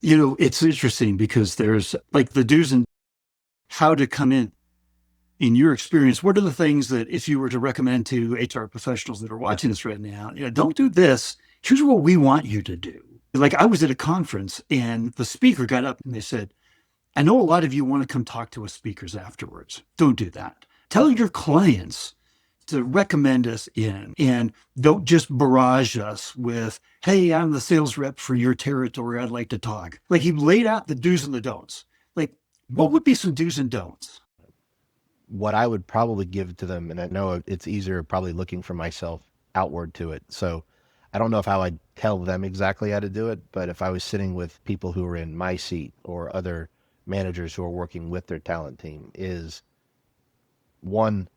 It's interesting because there's like the do's and how to come in your experience. What are the things that if you were to recommend to HR professionals that are watching this right now, don't do this. Here's what we want you to do. Like I was at a conference and the speaker got up and they said, I know a lot of you want to come talk to us speakers afterwards. Don't do that. Tell your clients to recommend us in and don't just barrage us with, hey, I'm the sales rep for your territory. I'd like to talk. Like he laid out the do's and the don'ts. Like, what would be some do's and don'ts? What I would probably give to them, and I know it's easier probably looking for myself outward to it. So I don't know if how I'd tell them exactly how to do it, but if I was sitting with people who are in my seat or other managers who are working with their talent team, is one,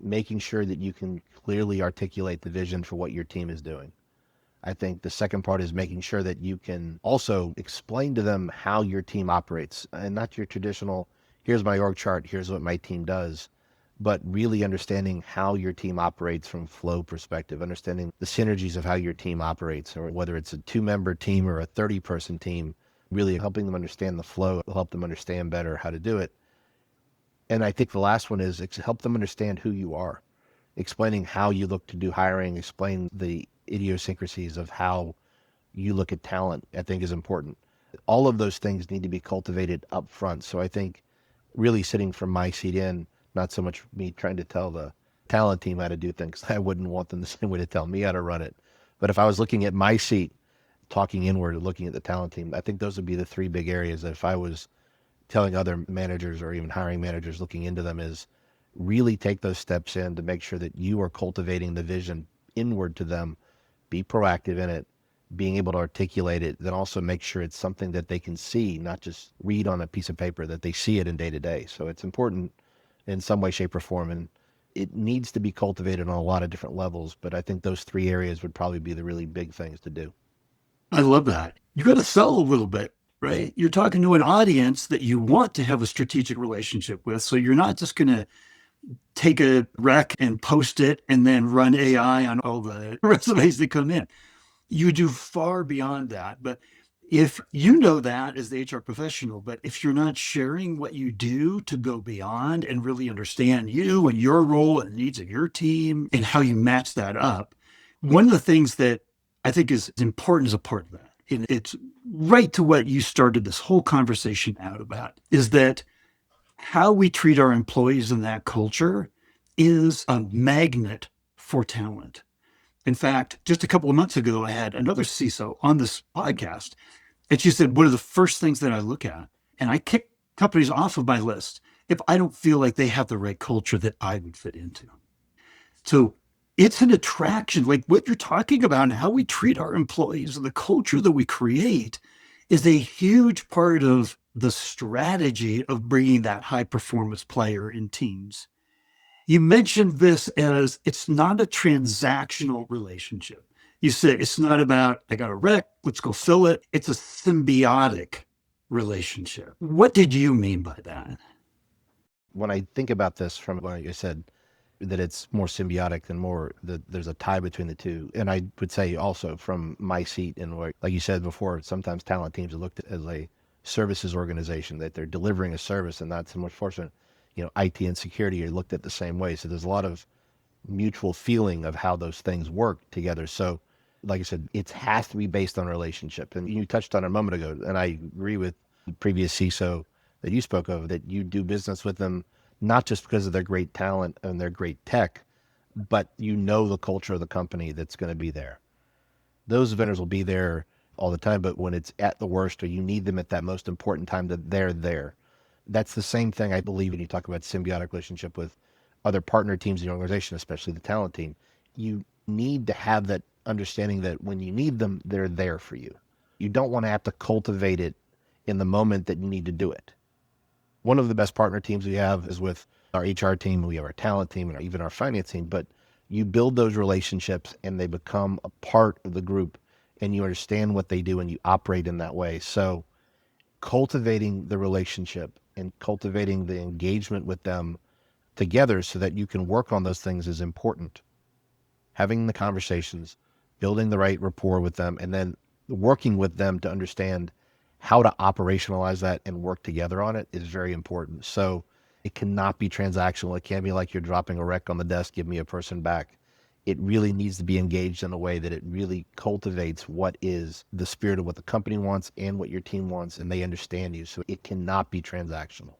making sure that you can clearly articulate the vision for what your team is doing. I think the second part is making sure that you can also explain to them how your team operates and not your traditional, here's my org chart, here's what my team does, but really understanding how your team operates from flow perspective, understanding the synergies of how your team operates, or whether it's a 2-member team or a 30-person team, really helping them understand the flow, help them understand better how to do it. And I think the last one is help them understand who you are, explaining how you look to do hiring, explain the idiosyncrasies of how you look at talent, I think is important. All of those things need to be cultivated up front. So I think really sitting from my seat in, not so much me trying to tell the talent team how to do things. I wouldn't want them the same way to tell me how to run it. But if I was looking at my seat, talking inward and looking at the talent team, I think those would be the three big areas that if I was telling other managers or even hiring managers looking into them, is really take those steps in to make sure that you are cultivating the vision inward to them, be proactive in it, being able to articulate it, then also make sure it's something that they can see, not just read on a piece of paper, that they see it in day to day. So it's important in some way, shape, or form. And it needs to be cultivated on a lot of different levels. But I think those three areas would probably be the really big things to do. I love that. You got to sell a little bit, right? You're talking to an audience that you want to have a strategic relationship with. So you're not just going to take a rec and post it and then run AI on all the resumes that come in. You do far beyond that. But if you know that as the HR professional, but if you're not sharing what you do to go beyond and really understand you and your role and the needs of your team and how you match that up, one of the things that I think is important as a part of that, and it's right to what you started this whole conversation out about, is that how we treat our employees in that culture is a magnet for talent. In fact, just a couple of months ago, I had another CISO on this podcast, and she said, one of the first things that I look at, and I kick companies off of my list if I don't feel like they have the right culture that I would fit into. So it's an attraction, like what you're talking about and how we treat our employees and the culture that we create is a huge part of the strategy of bringing that high performance player in teams. You mentioned this as it's not a transactional relationship. You said it's not about, I got a wreck, let's go fill it. It's a symbiotic relationship. What did you mean by that? When I think about this from what you said, that it's more symbiotic than more that there's a tie between the two. And I would say also from my seat and where, like you said before, sometimes talent teams are looked at as a services organization, that they're delivering a service and not so much fortunate, IT and security are looked at the same way. So there's a lot of mutual feeling of how those things work together. So like I said, it has to be based on a relationship. And you touched on it a moment ago, and I agree with the previous CISO that you spoke of, that you do business with them, not just because of their great talent and their great tech, but the culture of the company that's going to be there. Those vendors will be there all the time, but when it's at the worst or you need them at that most important time, that they're there. That's the same thing I believe when you talk about symbiotic relationship with other partner teams in your organization, especially the talent team. You need to have that understanding that when you need them, they're there for you. You don't want to have to cultivate it in the moment that you need to do it. One of the best partner teams we have is with our HR team. We have our talent team and even our finance team, but you build those relationships and they become a part of the group and you understand what they do and you operate in that way. So cultivating the relationship and cultivating the engagement with them together so that you can work on those things is important. Having the conversations, building the right rapport with them, and then working with them to understand how to operationalize that and work together on it is very important. So it cannot be transactional. It can't be like you're dropping a wreck on the desk, give me a person back. It really needs to be engaged in a way that it really cultivates what is the spirit of what the company wants and what your team wants, and they understand you. So it cannot be transactional.